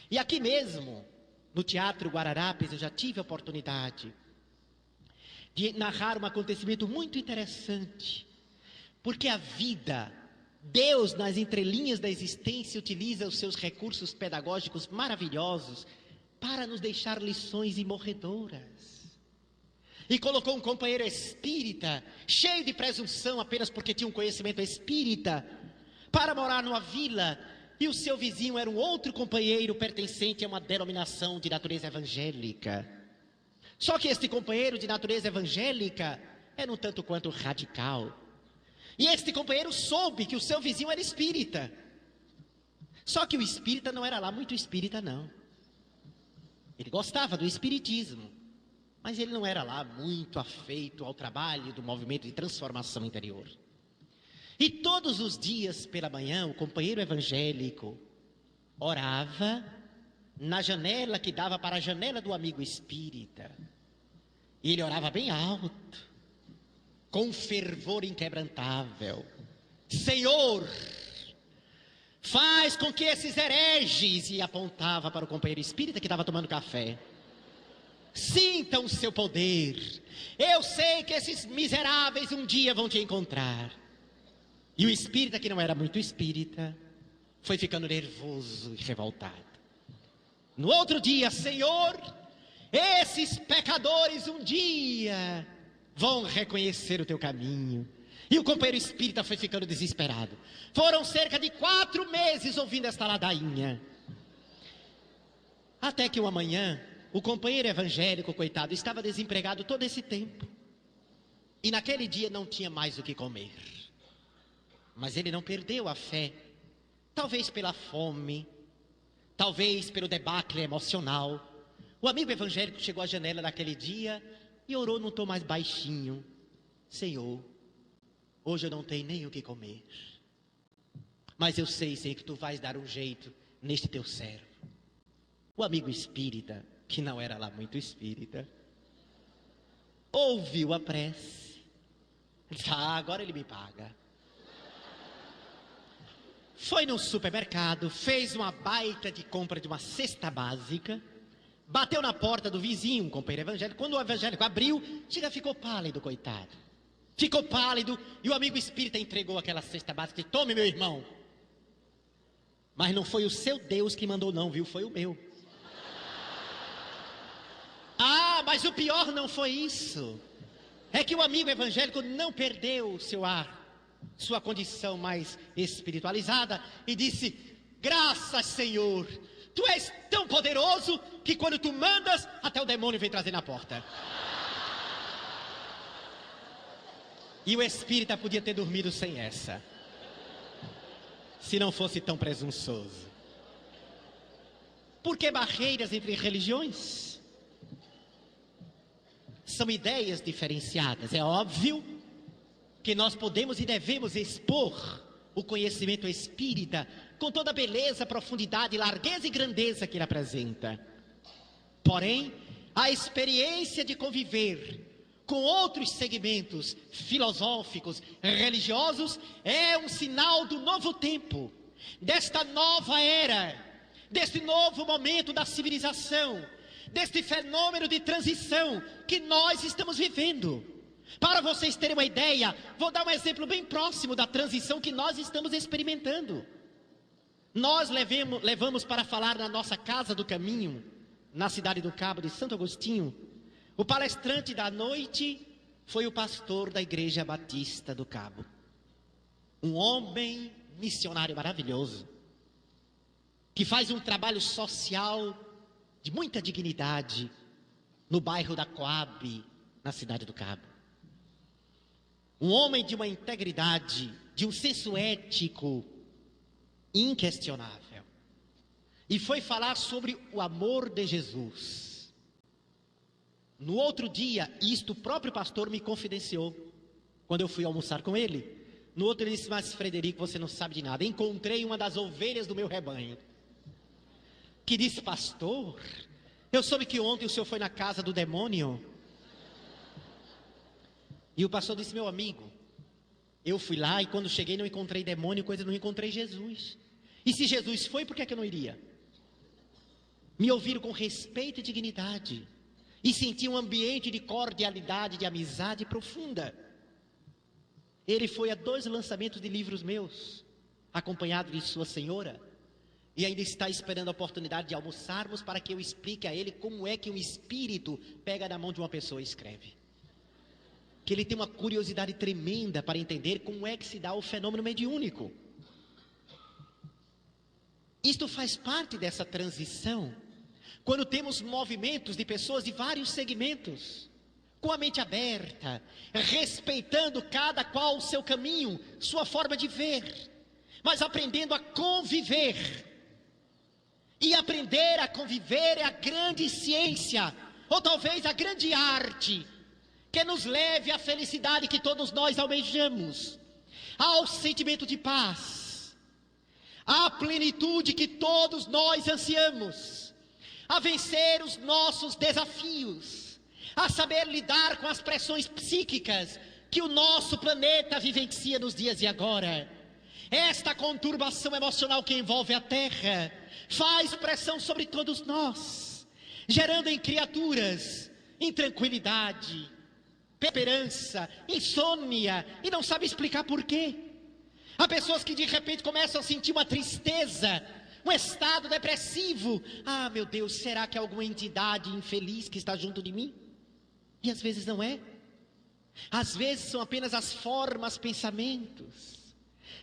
E aqui mesmo, no Teatro Guararapes, eu já tive a oportunidade de narrar um acontecimento muito interessante, porque a vida, Deus nas entrelinhas da existência utiliza os seus recursos pedagógicos maravilhosos para nos deixar lições imorredoras. E colocou um companheiro espírita, cheio de presunção apenas porque tinha um conhecimento espírita, para morar numa vila, e o seu vizinho era um outro companheiro pertencente a uma denominação de natureza evangélica. Só que este companheiro de natureza evangélica era um tanto quanto radical. E este companheiro soube que o seu vizinho era espírita. Só que o espírita não era lá muito espírita, não. Ele gostava do espiritismo, mas ele não era lá muito afeito ao trabalho do movimento de transformação interior. E todos os dias pela manhã, o companheiro evangélico orava na janela que dava para a janela do amigo espírita. E ele orava bem alto, com fervor inquebrantável: Senhor, faz com que esses hereges, e apontava para o companheiro espírita que estava tomando café, Sintam o seu poder. Eu sei que esses miseráveis um dia vão te encontrar. E o espírita, que não era muito espírita, foi ficando nervoso e revoltado. No outro dia: Senhor, esses pecadores um dia vão reconhecer o teu caminho. E o companheiro espírita foi ficando desesperado. Foram cerca de 4 meses ouvindo esta ladainha. Até que uma manhã, o companheiro evangélico, coitado, estava desempregado todo esse tempo. E naquele dia não tinha mais o que comer. Mas ele não perdeu a fé. Talvez pela fome, talvez pelo debacle emocional. O amigo evangélico chegou à janela naquele dia e orou num tom mais baixinho: Senhor, hoje eu não tenho nem o que comer, mas eu sei, Senhor, que tu vais dar um jeito neste teu servo. O amigo espírita, que não era lá muito espírita, ouviu a prece. Disse: agora ele me paga. Foi no supermercado, fez uma baita de compra de uma cesta básica, bateu na porta do vizinho, um companheiro evangélico. Quando o evangélico abriu, ficou pálido, coitado. Ficou pálido, e o amigo espírita entregou aquela cesta básica e disse: tome, meu irmão. Mas não foi o seu Deus que mandou não, viu? Foi o meu. Mas o pior não foi isso. É que o amigo evangélico não perdeu o seu ar, sua condição mais espiritualizada, e disse: graças, Senhor, tu és tão poderoso que quando tu mandas, até o demônio vem trazer na porta. E o espírita podia ter dormido sem essa, se não fosse tão presunçoso. Por que barreiras entre religiões? São ideias diferenciadas. É óbvio que nós podemos e devemos expor o conhecimento espírita com toda a beleza, profundidade, largueza e grandeza que ele apresenta. Porém, a experiência de conviver com outros segmentos filosóficos, religiosos, é um sinal do novo tempo, desta nova era, deste novo momento da civilização, deste fenômeno de transição que nós estamos vivendo. Para vocês terem uma ideia, vou dar um exemplo bem próximo da transição que nós estamos experimentando. Nós levamos para falar na nossa Casa do Caminho, na cidade do Cabo de Santo Agostinho. O palestrante da noite foi o pastor da Igreja Batista do Cabo. Um homem missionário maravilhoso, que faz um trabalho social de muita dignidade no bairro da Coab, na cidade do Cabo. Um homem de uma integridade, de um senso ético inquestionável. E foi falar sobre o amor de Jesus. No outro dia, isto o próprio pastor me confidenciou, quando eu fui almoçar com ele. No outro ele disse: mas Frederico, você não sabe de nada. Encontrei uma das ovelhas do meu rebanho, que disse: pastor, eu soube que ontem o senhor foi na casa do demônio. E o pastor disse: meu amigo, eu fui lá e quando cheguei não encontrei demônio, não encontrei Jesus. E se Jesus foi, por que é que eu não iria? Me ouviram com respeito e dignidade, e senti um ambiente de cordialidade, de amizade profunda. Ele foi a 2 lançamentos de livros meus, acompanhado de sua senhora, e ainda está esperando a oportunidade de almoçarmos para que eu explique a ele como é que um espírito pega na mão de uma pessoa e escreve. Que ele tem uma curiosidade tremenda para entender como é que se dá o fenômeno mediúnico. Isto faz parte dessa transição, quando temos movimentos de pessoas de vários segmentos, com a mente aberta, respeitando cada qual o seu caminho, sua forma de ver, mas aprendendo a conviver. E aprender a conviver é a grande ciência, ou talvez a grande arte, que nos leve à felicidade que todos nós almejamos, ao sentimento de paz, à plenitude que todos nós ansiamos, a vencer os nossos desafios, a saber lidar com as pressões psíquicas que o nosso planeta vivencia nos dias de agora. Esta conturbação emocional que envolve a Terra faz pressão sobre todos nós. gerando em criaturas intranquilidade, esperança, insônia, e não sabe explicar por quê. Há pessoas que de repente começam a sentir uma tristeza, um estado depressivo. Ah, meu Deus, será que é alguma entidade infeliz que está junto de mim? E às vezes não é. Às vezes são apenas as formas, pensamentos,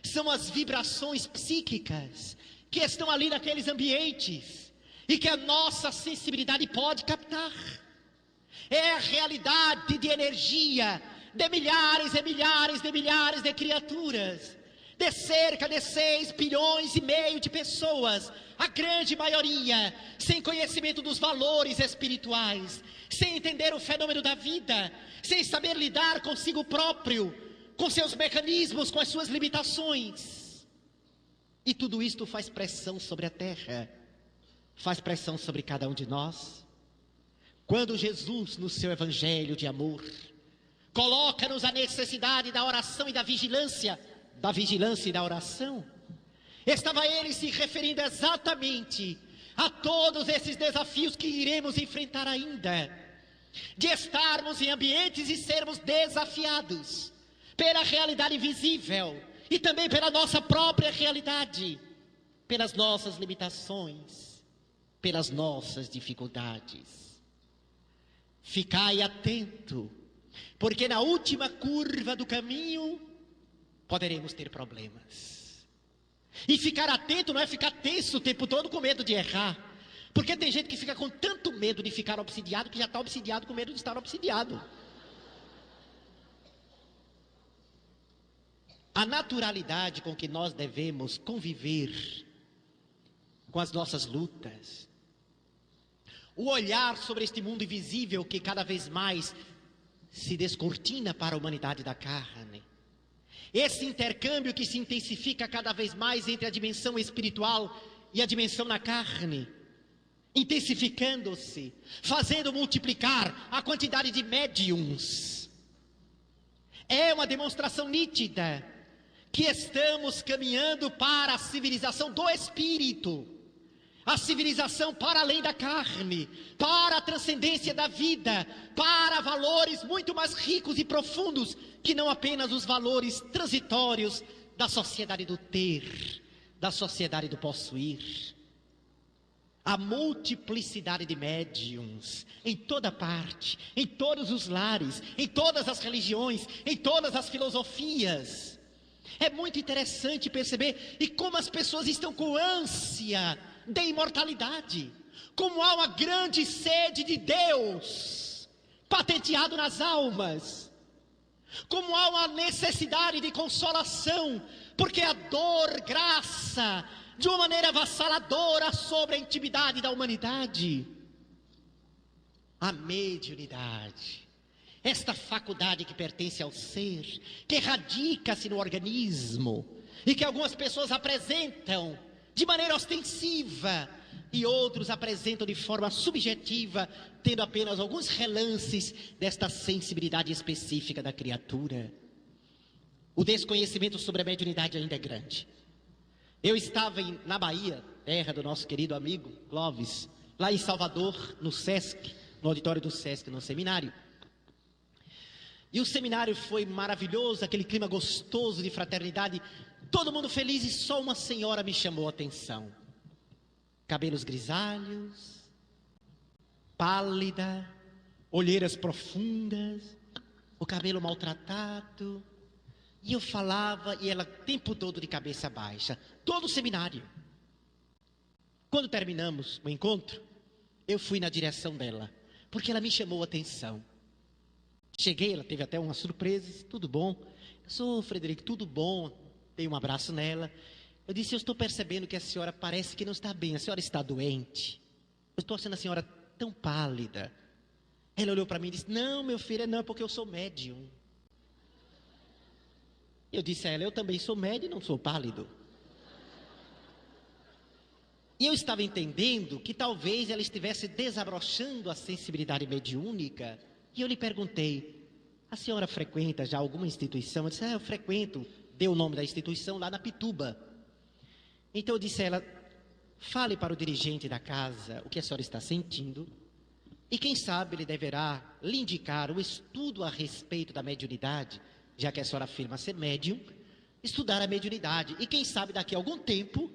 são as vibrações psíquicas que estão ali naqueles ambientes e que a nossa sensibilidade pode captar. É a realidade de energia de milhares e milhares de milhares de criaturas, de cerca de 6,5 bilhões de pessoas, a grande maioria sem conhecimento dos valores espirituais, sem entender o fenômeno da vida, sem saber lidar consigo próprio, com seus mecanismos, com as suas limitações. E tudo isto faz pressão sobre a terra, faz pressão sobre cada um de nós. Quando Jesus, no seu evangelho de amor, coloca-nos a necessidade da oração e da vigilância e da oração, estava ele se referindo exatamente a todos esses desafios que iremos enfrentar ainda, de estarmos em ambientes e sermos desafiados pela realidade visível e também pela nossa própria realidade, pelas nossas limitações, pelas nossas dificuldades. Ficai atento, porque na última curva do caminho poderemos ter problemas. E ficar atento não é ficar tenso o tempo todo com medo de errar, porque tem gente que fica com tanto medo de ficar obsidiado que já está obsidiado com medo de estar obsidiado. A naturalidade com que nós devemos conviver com as nossas lutas, o olhar sobre este mundo invisível que cada vez mais se descortina para a humanidade da carne, esse intercâmbio que se intensifica cada vez mais entre a dimensão espiritual e a dimensão na carne, intensificando-se, fazendo multiplicar a quantidade de médiums, é uma demonstração nítida que estamos caminhando para a civilização do espírito, a civilização para além da carne, para a transcendência da vida, para valores muito mais ricos e profundos que não apenas os valores transitórios da sociedade do ter, da sociedade do possuir. A multiplicidade de médiuns em toda parte, em todos os lares, em todas as religiões, em todas as filosofias. É muito interessante perceber e como as pessoas estão com ânsia de imortalidade, como há uma grande sede de Deus patenteado nas almas, como há uma necessidade de consolação, porque a dor graça de uma maneira avassaladora sobre a intimidade da humanidade. A mediunidade, esta faculdade que pertence ao ser, que radica-se no organismo e que algumas pessoas apresentam de maneira ostensiva e outros apresentam de forma subjetiva, tendo apenas alguns relances desta sensibilidade específica da criatura. O desconhecimento sobre a mediunidade ainda é grande. Eu estava na Bahia, terra do nosso querido amigo Clóvis, lá em Salvador, no Sesc, no auditório do Sesc, no seminário. E o seminário foi maravilhoso, aquele clima gostoso de fraternidade, todo mundo feliz, e só uma senhora me chamou a atenção. Cabelos grisalhos, pálida, olheiras profundas, o cabelo maltratado. E eu falava, e ela o tempo todo de cabeça baixa, todo o seminário. Quando terminamos o encontro, eu fui na direção dela, porque ela me chamou a atenção. Cheguei, ela teve até umas surpresas, tudo bom? Eu sou Frederico, tudo bom? Dei um abraço nela. Eu disse, eu estou percebendo que a senhora parece que não está bem, a senhora está doente. Eu estou achando a senhora tão pálida. Ela olhou para mim e disse, não, meu filho, não, é porque eu sou médium. Eu disse a ela, eu também sou médium e não sou pálido. E eu estava entendendo que talvez ela estivesse desabrochando a sensibilidade mediúnica. E eu lhe perguntei, a senhora frequenta já alguma instituição? Eu disse, eu frequento. Deu o nome da instituição lá na Pituba. Então eu disse a ela, fale para o dirigente da casa o que a senhora está sentindo E quem sabe ele deverá lhe indicar o estudo a respeito da mediunidade, já que a senhora afirma ser médium, estudar a mediunidade. E quem sabe daqui a algum tempo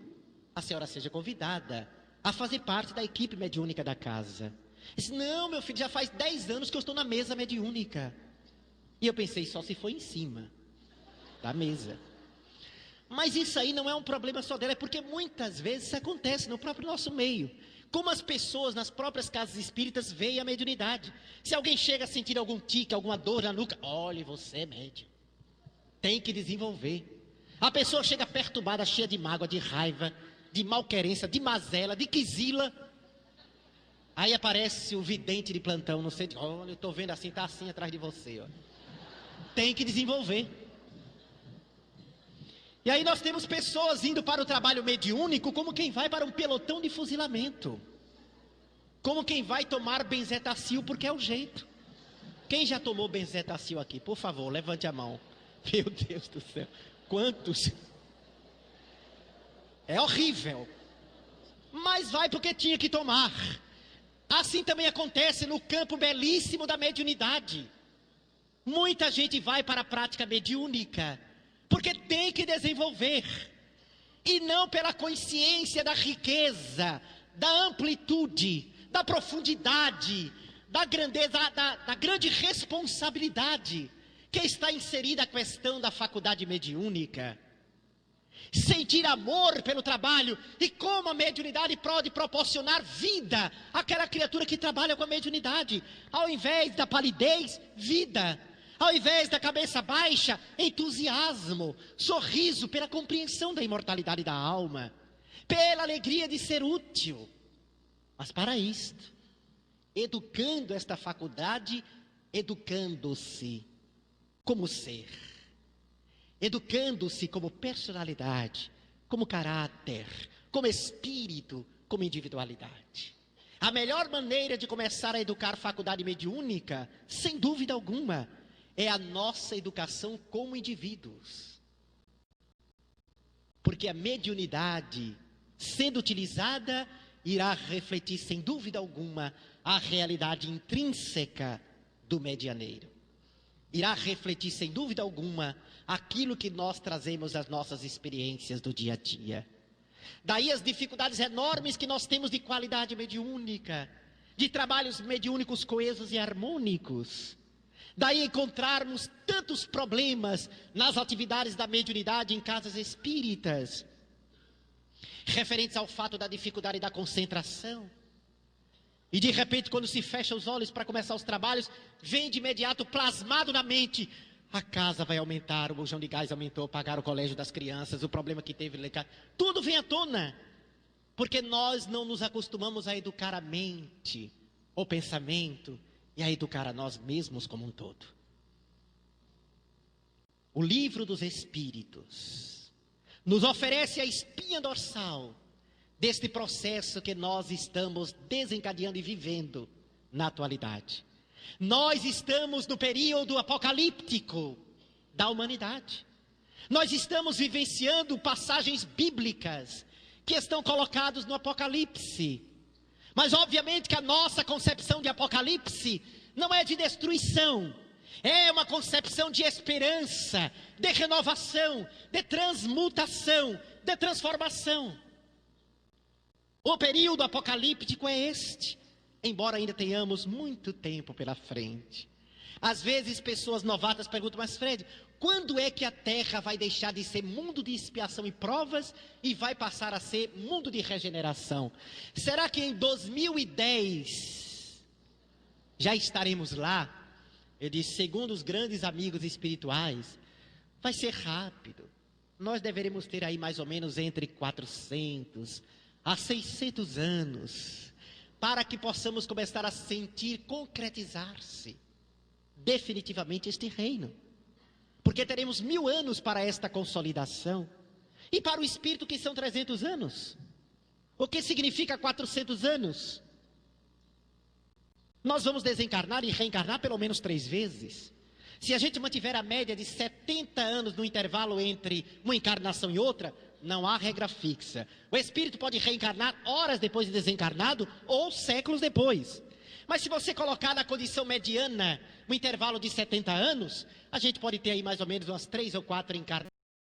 a senhora seja convidada a fazer parte da equipe mediúnica da casa. Eu disse, não, meu filho, já faz 10 anos que eu estou na mesa mediúnica. E eu pensei, só se for em cima da mesa. Mas isso aí não é um problema só dela, é porque muitas vezes isso acontece no próprio nosso meio. Como as pessoas nas próprias casas espíritas veem a mediunidade. Se alguém chega a sentir algum tique, alguma dor na nuca, olhe, você é médium. Tem que desenvolver. A pessoa chega perturbada, cheia de mágoa, de raiva, de malquerência, de mazela, de quisila. Aí aparece o vidente de plantão, não sei, olha, eu estou vendo assim, está assim atrás de você. Ó. Tem que desenvolver. E aí nós temos pessoas indo para o trabalho mediúnico como quem vai para um pelotão de fuzilamento. Como quem vai tomar benzetacil porque é o jeito. Quem já tomou benzetacil aqui? Por favor, levante a mão. Meu Deus do céu. Quantos? É horrível. Mas vai porque tinha que tomar. Assim também acontece no campo belíssimo da mediunidade. Muita gente vai para a prática mediúnica porque tem que desenvolver, e não pela consciência da riqueza, da amplitude, da profundidade, da grandeza, da grande responsabilidade que está inserida a questão da faculdade mediúnica. Sentir amor pelo trabalho, e como a mediunidade pode proporcionar vida àquela criatura que trabalha com a mediunidade, ao invés da palidez, vida. Ao invés da cabeça baixa, entusiasmo, sorriso pela compreensão da imortalidade da alma, pela alegria de ser útil. Mas para isto, educando esta faculdade, educando-se como ser, educando-se como personalidade, como caráter, como espírito, como individualidade. A melhor maneira de começar a educar a faculdade mediúnica, sem dúvida alguma, é a nossa educação como indivíduos. Porque a mediunidade, sendo utilizada, irá refletir sem dúvida alguma a realidade intrínseca do medianeiro. Irá refletir sem dúvida alguma aquilo que nós trazemos das nossas experiências do dia a dia. Daí as dificuldades enormes que nós temos de qualidade mediúnica, de trabalhos mediúnicos coesos e harmônicos. Daí encontrarmos tantos problemas nas atividades da mediunidade em casas espíritas, referentes ao fato da dificuldade da concentração. E de repente, quando se fecha os olhos para começar os trabalhos, vem de imediato plasmado na mente: a casa vai aumentar, o bujão de gás aumentou, pagar o colégio das crianças, o problema que teve, tudo vem à tona. Porque nós não nos acostumamos a educar a mente, o pensamento, e a educar a nós mesmos como um todo. O Livro dos Espíritos nos oferece a espinha dorsal deste processo que nós estamos desencadeando e vivendo na atualidade. Nós estamos no período apocalíptico da humanidade. Nós estamos vivenciando passagens bíblicas que estão colocadas no Apocalipse. Mas obviamente que a nossa concepção de Apocalipse não é de destruição, é uma concepção de esperança, de renovação, de transmutação, de transformação. O período apocalíptico é este, embora ainda tenhamos muito tempo pela frente. Às vezes pessoas novatas perguntam: mas Fred, quando é que a Terra vai deixar de ser mundo de expiação e provas e vai passar a ser mundo de regeneração? Será que em 2010 já estaremos lá? Eu disse, segundo os grandes amigos espirituais, vai ser rápido. Nós deveremos ter aí mais ou menos entre 400 a 600 anos, para que possamos começar a sentir concretizar-se definitivamente este reino. Porque teremos 1000 anos para esta consolidação. E para o Espírito que são 300 anos. O que significa 400 anos? Nós vamos desencarnar e reencarnar pelo menos 3 vezes. Se a gente mantiver a média de 70 anos no intervalo entre uma encarnação e outra, não há regra fixa. O Espírito pode reencarnar horas depois de desencarnado ou séculos depois. Mas se você colocar na condição mediana, um intervalo de 70 anos, a gente pode ter aí mais ou menos umas 3 ou 4